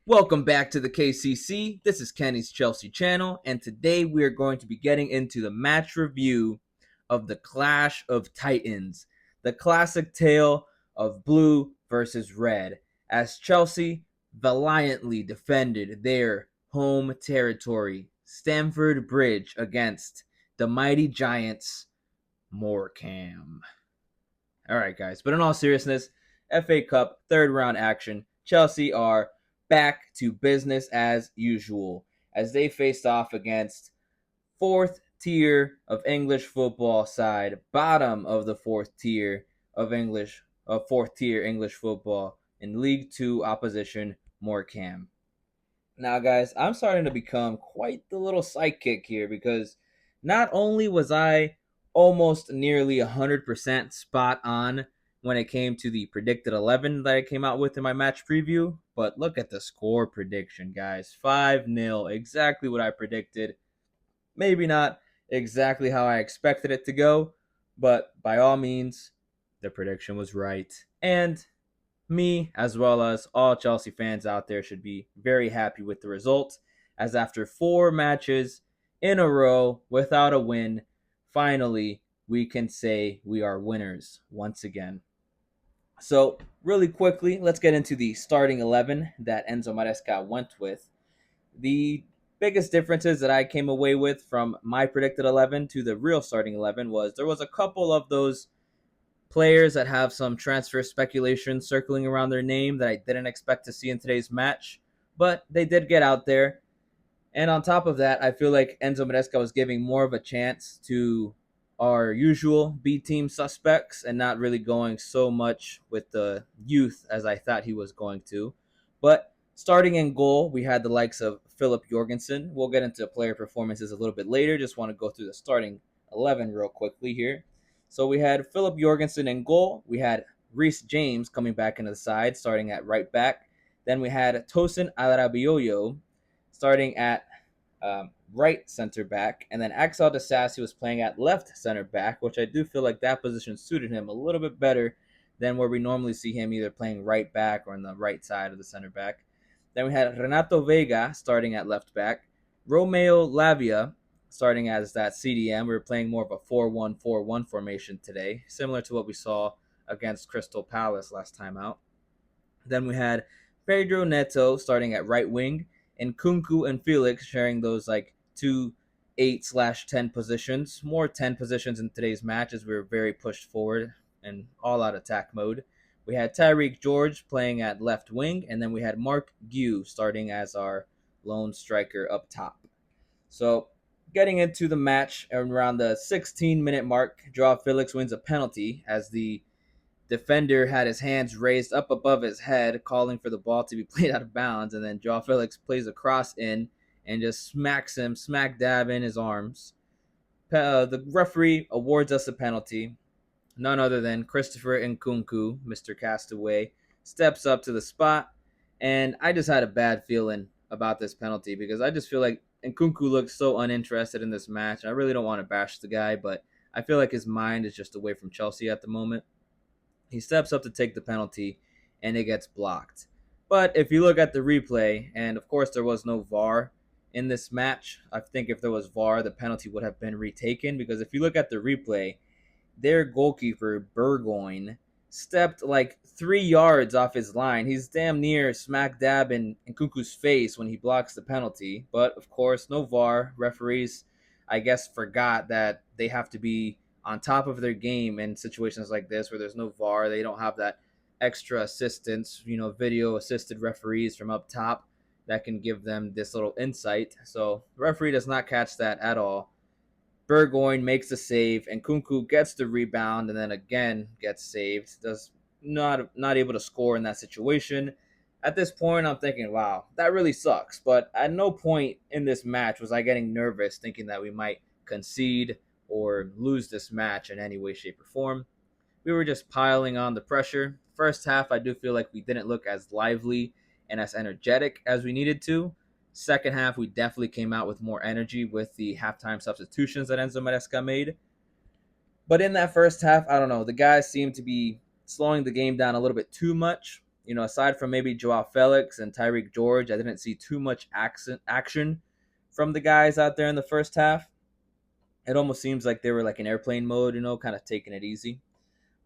Welcome back to the KCC. This is Kenny's Chelsea channel, and today we are going to be getting into the match review of the Clash of Titans, the classic tale of blue versus red, as Chelsea valiantly defended their home territory, Stamford Bridge, against the mighty Giants, Morecambe. All right, guys, but in all seriousness, FA Cup third round action. Chelsea are back to business as usual as they faced off against fourth tier of English football side, bottom of the fourth tier English football in League Two opposition Morecambe. Now, guys, I'm starting to become quite the little sidekick here because not only was I almost nearly 100% spot on when it came to the predicted 11 that I came out with in my match preview, but look at the score prediction, guys. 5-0, exactly what I predicted. Maybe not exactly how I expected it to go, but by all means, the prediction was right. And me, as well as all Chelsea fans out there, should be very happy with the result, as after 4 matches in a row without a win, finally we can say we are winners once again. So, really quickly, let's get into the starting 11 that Enzo Maresca went with. The biggest differences that I came away with from my predicted 11 to the real starting 11 was there was a couple of those players that have some transfer speculation circling around their name that I didn't expect to see in today's match, but they did get out there. And on top of that, I feel like Enzo Maresca was giving more of a chance to our usual B team suspects and not really going so much with the youth as I thought he was going to. But starting in goal, we had the likes of Philip Jorgensen. We'll get into player performances a little bit later. Just want to go through the starting 11 real quickly here. So we had Philip Jorgensen in goal. We had Reece James coming back into the side, starting at right back. Then we had Tosin Adarabioyo starting at right center back, and then Axel Disasi was playing at left center back, which I do feel like that position suited him a little bit better than where we normally see him either playing right back or on the right side of the center back. Then we had Renato Vega starting at left back, Romeo Lavia starting as that CDM. We were playing more of a 4-1-4-1 formation today, similar to what we saw against Crystal Palace last time out. Then we had Pedro Neto starting at right wing, and Kunku and Felix sharing those like 2 8/10 positions. More 10 positions in today's match as we were very pushed forward and all out attack mode. We had Tyreek George playing at left wing, and then we had Mark Gue starting as our lone striker up top. So getting into the match around the 16-minute mark, Joao Felix wins a penalty as the defender had his hands raised up above his head, calling for the ball to be played out of bounds, and then Joao Felix plays a cross in and just smacks him, smack dab in his arms. The referee awards us a penalty. None other than Christopher Nkunku, Mr. Castaway, steps up to the spot, and I just had a bad feeling about this penalty because I just feel like Nkunku looks so uninterested in this match. I really don't want to bash the guy, but I feel like his mind is just away from Chelsea at the moment. He steps up to take the penalty, and it gets blocked. But if you look at the replay, and of course there was no VAR in this match, I think if there was VAR, the penalty would have been retaken because if you look at the replay, their goalkeeper, Burgoyne, stepped like 3 yards off his line. He's damn near smack dab in Nkunku's face when he blocks the penalty. But of course, no VAR. Referees, I guess, forgot that they have to be on top of their game in situations like this where there's no VAR. They don't have that extra assistance, video assisted referees from up top that can give them this little insight. So the referee does not catch that at all. Burgoyne makes the save, and Kunku gets the rebound, and then again gets saved. Does not able to score in that situation. At this point, I'm thinking, wow, that really sucks. But at no point in this match was I getting nervous, thinking that we might concede or lose this match in any way, shape, or form. We were just piling on the pressure. First half, I do feel like we didn't look as lively and as energetic as we needed to. Second half, we definitely came out with more energy with the halftime substitutions that Enzo Maresca made. But in that first half, I don't know. The guys seemed to be slowing the game down a little bit too much. Aside from maybe Joao Felix and Tyreek George, I didn't see too much action from the guys out there in the first half. It almost seems like they were like in airplane mode, kind of taking it easy.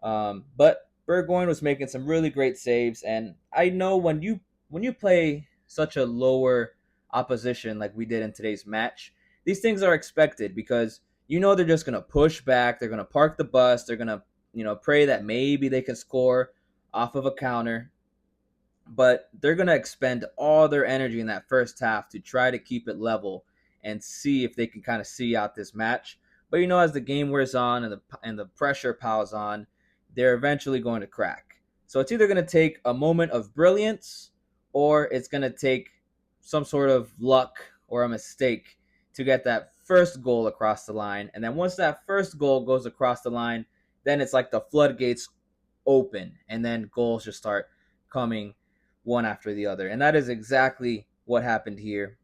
But Burgoyne was making some really great saves, and I know when you play such a lower opposition like we did in today's match, these things are expected because they're just gonna push back, they're gonna park the bus, they're gonna pray that maybe they can score off of a counter, but they're going to expend all their energy in that first half to try to keep it level and see if they can kind of see out this match. But as the game wears on and the pressure piles on, they're eventually going to crack. So it's either going to take a moment of brilliance or it's going to take some sort of luck or a mistake to get that first goal across the line. And then once that first goal goes across the line, then it's like the floodgates open and then goals just start coming one after the other. And that is exactly what happened here.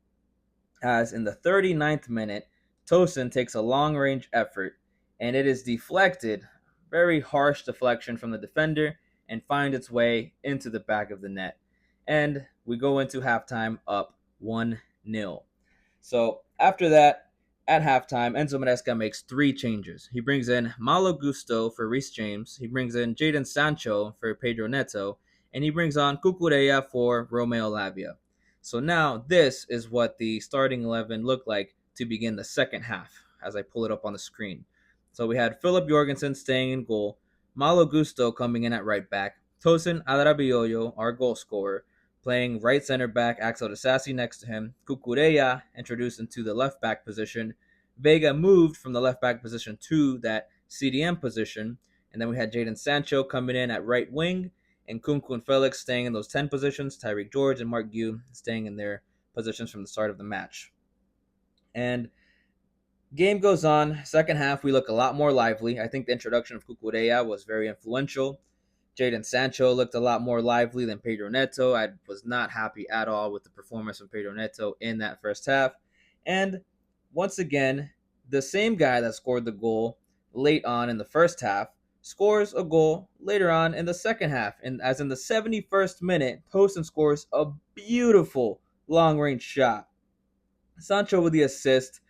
As in the 39th minute, Tosin takes a long range effort and it is deflected, very harsh deflection from the defender, and finds its way into the back of the net. And we go into halftime up 1-0. So after that, at halftime, Enzo Maresca makes 3 changes. He brings in Malo Gusto for Reece James. He brings in Jadon Sancho for Pedro Neto. And he brings on Cucurella for Romeo Lavia. So now this is what the starting 11 looked like to begin the second half as I pull it up on the screen. So we had Philip Jorgensen staying in goal, Malo Gusto coming in at right back, Tosin Adarabioyo, our goal scorer, playing right center back, Axel Disasi next to him, Cucurella introduced into the left back position, Vega moved from the left back position to that CDM position, and then we had Jadon Sancho coming in at right wing, and Kunku and Felix staying in those 10 positions, Tyreek George and Mark Gu staying in their positions from the start of the match. And game goes on. Second half, we look a lot more lively. I think the introduction of Cucurella was very influential. Jadon Sancho looked a lot more lively than Pedro Neto. I was not happy at all with the performance of Pedro Neto in that first half. And once again, the same guy that scored the goal late on in the first half scores a goal later on in the second half. And as in the 71st minute, Tosin scores a beautiful long-range shot. Sancho with the assist,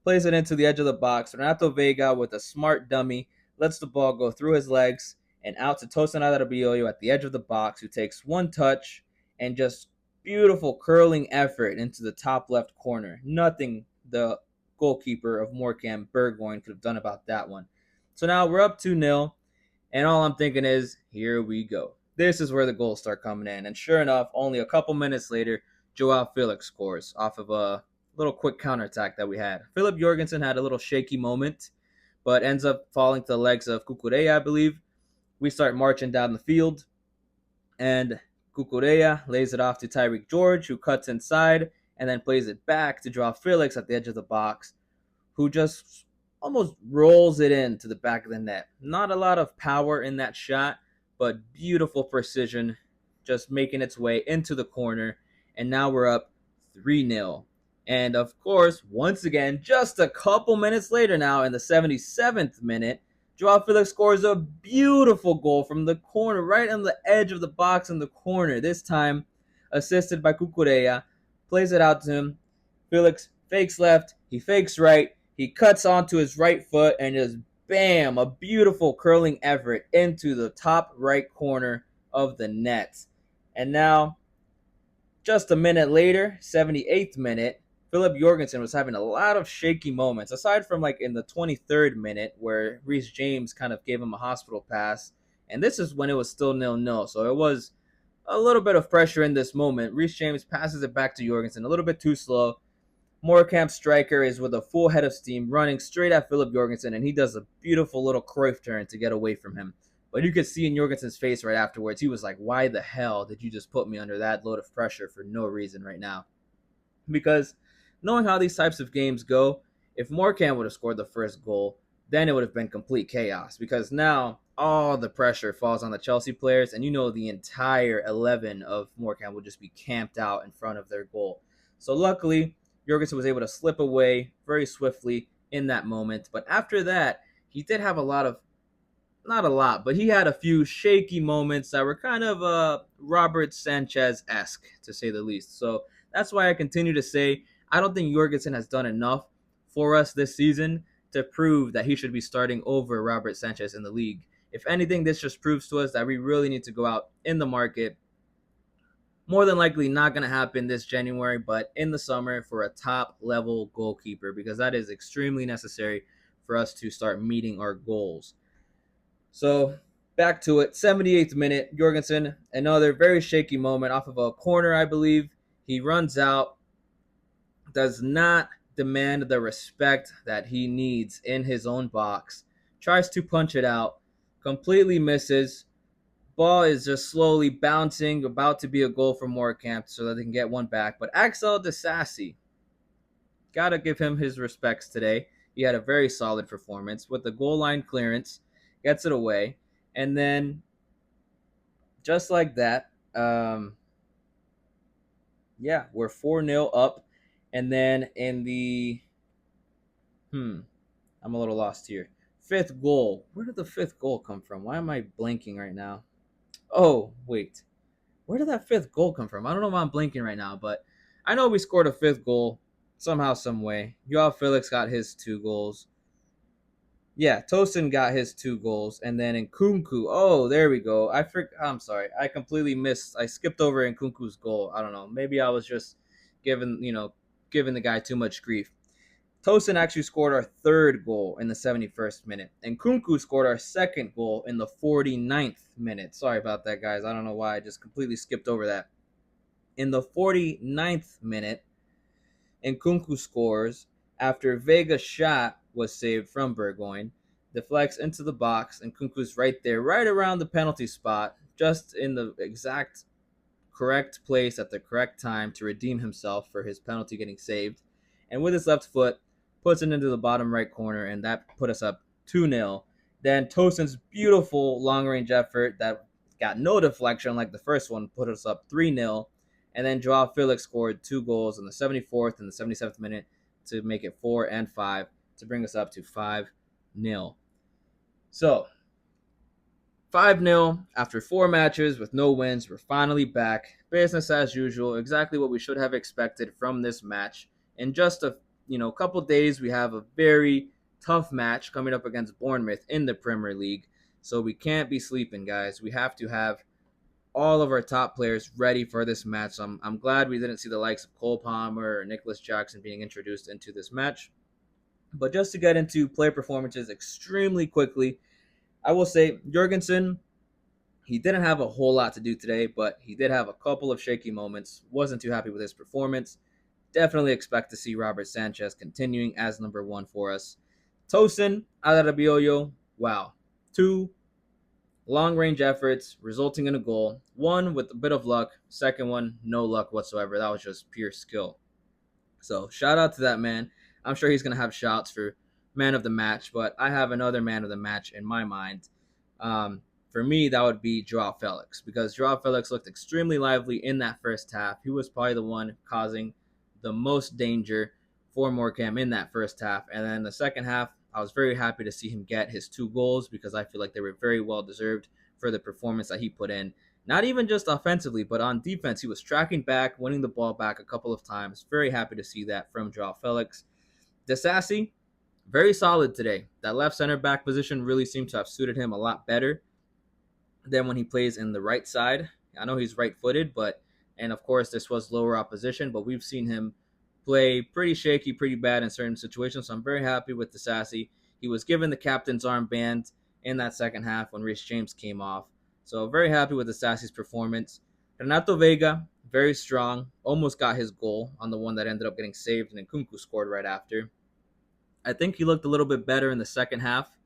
plays it into the edge of the box. Renato Vega with a smart dummy lets the ball go through his legs and out to Tosin Adarabioyo at the edge of the box, who takes one touch and just beautiful curling effort into the top left corner. Nothing the goalkeeper of Morecambe, Burgoyne, could have done about that one. So now we're up 2-0, and all I'm thinking is, here we go. This is where the goals start coming in. And sure enough, only a couple minutes later, Joao Felix scores off of a little quick counterattack that we had. Philip Jorgensen had a little shaky moment, but ends up falling to the legs of Cucurella, I believe. We start marching down the field, and Cucurella lays it off to Tyreek George, who cuts inside and then plays it back to Joao Felix at the edge of the box, who just almost rolls it into the back of the net. Not a lot of power in that shot, but beautiful precision, just making its way into the corner. And now we're up 3-0. And of course, once again, just a couple minutes later now, in the 77th minute, Joao Felix scores a beautiful goal from the corner, right on the edge of the box in the corner. This time, assisted by Cucurella, plays it out to him. Felix fakes left, he fakes right, he cuts onto his right foot, and just bam, a beautiful curling effort into the top right corner of the net. And now, just a minute later, 78th minute, Philip Jorgensen was having a lot of shaky moments, aside from like in the 23rd minute where Reece James kind of gave him a hospital pass. And this is when it was still 0-0, so it was a little bit of pressure in this moment. Reece James passes it back to Jorgensen, a little bit too slow. Morecambe striker is with a full head of steam, running straight at Philip Jorgensen, and he does a beautiful little Cruyff turn to get away from him. But you could see in Jorgensen's face right afterwards, he was like, why the hell did you just put me under that load of pressure for no reason right now? Because knowing how these types of games go, if Morecambe would have scored the first goal, then it would have been complete chaos. Because now all the pressure falls on the Chelsea players, and the entire 11 of Morecambe would just be camped out in front of their goal. So luckily, Jorgensen was able to slip away very swiftly in that moment. But after that, he did have a lot of not a lot, but he had a few shaky moments that were kind of Robert Sanchez-esque, to say the least. So that's why I continue to say I don't think Jorgensen has done enough for us this season to prove that he should be starting over Robert Sanchez in the league. If anything, this just proves to us that we really need to go out in the market. More than likely not going to happen this January, but in the summer for a top level goalkeeper, because that is extremely necessary for us to start meeting our goals. So back to it. 78th minute, Jorgensen, another very shaky moment off of a corner, I believe. He runs out, does not demand the respect that he needs in his own box, tries to punch it out, completely misses. Ball is just slowly bouncing, about to be a goal for Morecambe so that they can get one back. But Axel Disasi, gotta give him his respects today. He had a very solid performance with the goal line clearance, gets it away, and then just like that, we're 4-0 up. And then in the I'm a little lost here. Fifth goal. Where did the fifth goal come from? Why am I blanking right now? Oh, wait. Where did that fifth goal come from? I don't know why I'm blanking right now, but I know we scored a fifth goal somehow, some way. Joao Felix got his 2 goals. Yeah, Tosin got his 2 goals, and then Nkunku. Oh, there we go. I'm sorry. I completely missed. I skipped over Nkunku's goal. I don't know. Maybe I was just giving the guy too much grief. Tosin actually scored our 3rd goal in the 71st minute, and Nkunku scored our 2nd goal in the 49th minute. Sorry about that, guys. I don't know why I just completely skipped over that. In the 49th minute, Nkunku scores after Vega's shot was saved from Burgoyne, deflects into the box, and Nkunku's right there, right around the penalty spot, just in the exact correct place at the correct time to redeem himself for his penalty getting saved. And with his left foot, puts it into the bottom right corner, and that put us up 2-0. Then Tosin's beautiful long-range effort that got no deflection like the first one put us up 3-0. And then Joao Felix scored 2 goals in the 74th and the 77th minute to make it 4 and 5 to bring us up to 5-0. So 5-0 after 4 matches with no wins. We're finally back. Business as usual. Exactly what we should have expected from this match. In just a couple days, we have a very tough match coming up against Bournemouth in the Premier League. So we can't be sleeping, guys. We have to have all of our top players ready for this match. So I'm glad we didn't see the likes of Cole Palmer or Nicholas Jackson being introduced into this match. But just to get into player performances extremely quickly, I will say Jorgensen, he didn't have a whole lot to do today, but he did have a couple of shaky moments. Wasn't too happy with his performance. Definitely expect to see Robert Sanchez continuing as number 1 for us. Tosin, Adarabioyo, wow. 2 long-range efforts resulting in a goal. 1 with a bit of luck. 2nd one, no luck whatsoever. That was just pure skill. So shout out to that man. I'm sure he's going to have shouts for man of the match, but I have another man of the match in my mind. For me, that would be Joao Felix, because Joao Felix looked extremely lively in that first half. He was probably the one causing the most danger for Morecambe in that first half. And then the second half, I was very happy to see him get his 2 goals because I feel like they were very well deserved for the performance that he put in. Not even just offensively, but on defense. He was tracking back, winning the ball back a couple of times. Very happy to see that from Joao Felix. Disasi, very solid today. That left center back position really seemed to have suited him a lot better than when he plays in the right side. I know he's right-footed, and of course this was lower opposition, but we've seen him play pretty shaky, pretty bad in certain situations. So I'm very happy with Disasi. He was given the captain's armband in that second half when Reece James came off. So very happy with Disasi's performance. Renato Vega, very strong. Almost got his goal on the one that ended up getting saved, and Nkunku scored right after. I think he looked a little bit better in the second half,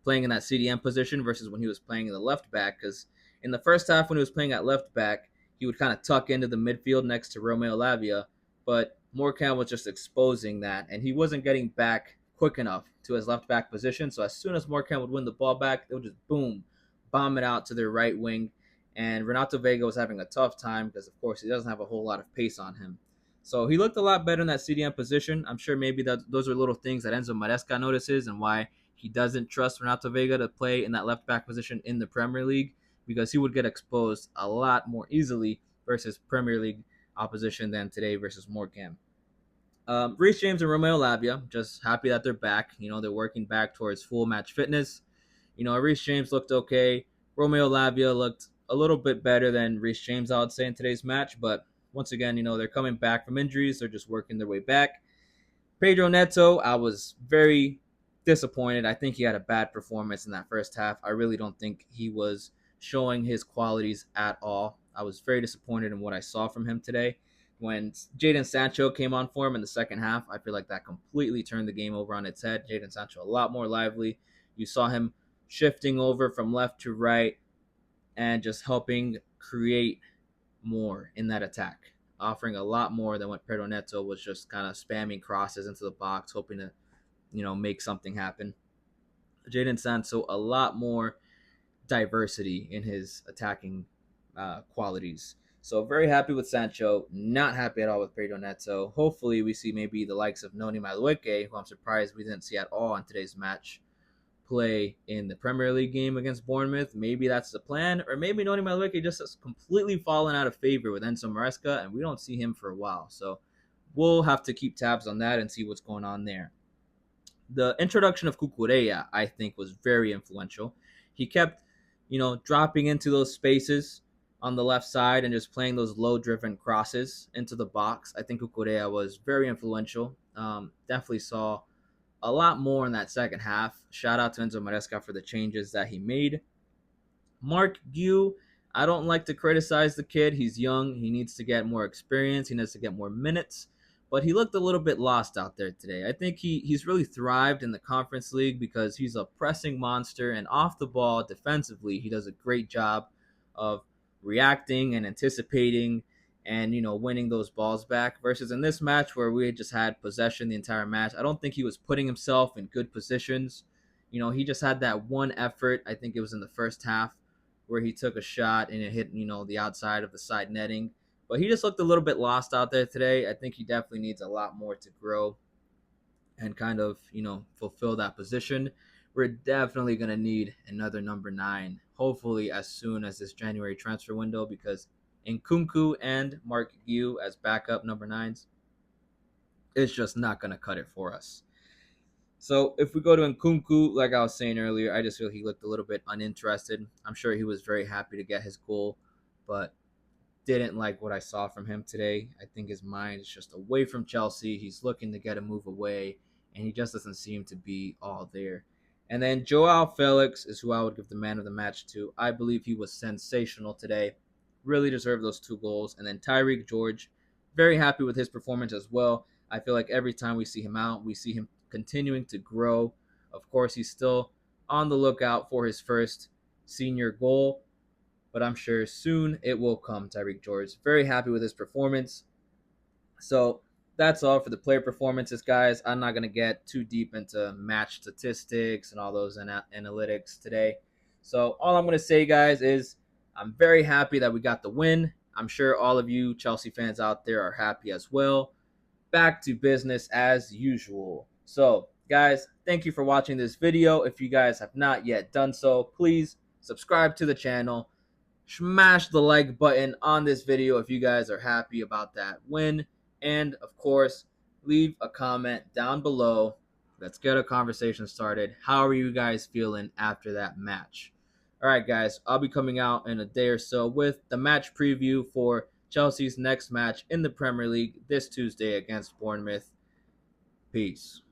playing in that CDM position versus when he was playing in the left back, because in the first half when he was playing at left back, he would kind of tuck into the midfield next to Romeo Lavia, but Morecambe was just exposing that, and he wasn't getting back quick enough to his left back position. So as soon as Morecambe would win the ball back, they would just boom, bomb it out to their right wing. And Renato Vega was having a tough time because, of course, he doesn't have a whole lot of pace on him. So he looked a lot better in that CDM position. I'm sure maybe that those are little things that Enzo Maresca notices and why he doesn't trust Renato Vega to play in that left back position in the Premier League because he would get exposed a lot more easily versus Premier League opposition than today versus Morecambe. Reece James and Romeo Lavia, just happy that they're back. They're working back towards full match fitness. Reece James looked okay. Romeo Lavia looked a little bit better than Reece James, I would say, in today's match. But once again, they're coming back from injuries. They're just working their way back. Pedro Neto, I was very disappointed. I think he had a bad performance in that first half. I really don't think he was showing his qualities at all. I was very disappointed in what I saw from him today. When Jadon Sancho came on for him in the second half, I feel like that completely turned the game over on its head. Jadon Sancho a lot more lively. You saw him shifting over from left to right and just helping create more in that attack, offering a lot more than what Pedro Neto was just kind of spamming crosses into the box, hoping to, make something happen. Jadon Sancho, a lot more diversity in his attacking qualities. So very happy with Sancho, not happy at all with Pedro Neto. Hopefully we see maybe the likes of Noni Madueke, who I'm surprised we didn't see at all in today's match, play in the Premier League game against Bournemouth. Maybe that's the plan, or maybe Noni Madueke just has completely fallen out of favor with Enzo Maresca, and we don't see him for a while. So we'll have to keep tabs on that and see what's going on there. The introduction of Cucurella, I think, was very influential. He kept, dropping into those spaces on the left side and just playing those low-driven crosses into the box. I think Cucurella was very influential. Definitely saw a lot more in that second half. Shout out to Enzo Maresca for the changes that he made. Mark Gue, I don't like to criticize the kid. He's young. He needs to get more experience. He needs to get more minutes. But he looked a little bit lost out there today. I think he's really thrived in the Conference League because he's a pressing monster. And off the ball, defensively, he does a great job of reacting and anticipating and winning those balls back, versus in this match where we had just had possession the entire match. I don't think he was putting himself in good positions. He just had that one effort, I think it was in the first half, where he took a shot and it hit the outside of the side netting, but he just looked a little bit lost out there today. I think he definitely needs a lot more to grow and kind of fulfill that position. We're definitely going to need another number 9, hopefully as soon as this January transfer window, because Nkunku and Mark Gue as backup number 9s, it's just not going to cut it for us. So if we go to Nkunku, like I was saying earlier, I just feel he looked a little bit uninterested. I'm sure he was very happy to get his goal, but didn't like what I saw from him today. I think his mind is just away from Chelsea. He's looking to get a move away, and he just doesn't seem to be all there. And then Joao Felix is who I would give the man of the match to. I believe he was sensational today. Really deserved those 2 goals. And then Tyreek George, very happy with his performance as well. I feel like every time we see him out, we see him continuing to grow. Of course, he's still on the lookout for his first senior goal, but I'm sure soon it will come. Tyreek George, very happy with his performance. So that's all for the player performances, guys. I'm not going to get too deep into match statistics and all those analytics today. So all I'm going to say, guys, is I'm very happy that we got the win. I'm sure all of you Chelsea fans out there are happy as well. Back to business as usual. So, guys, thank you for watching this video. If you guys have not yet done so, please subscribe to the channel. Smash the like button on this video if you guys are happy about that win. And, of course, leave a comment down below. Let's get a conversation started. How are you guys feeling after that match? All right, guys, I'll be coming out in a day or so with the match preview for Chelsea's next match in the Premier League this Tuesday against Bournemouth. Peace.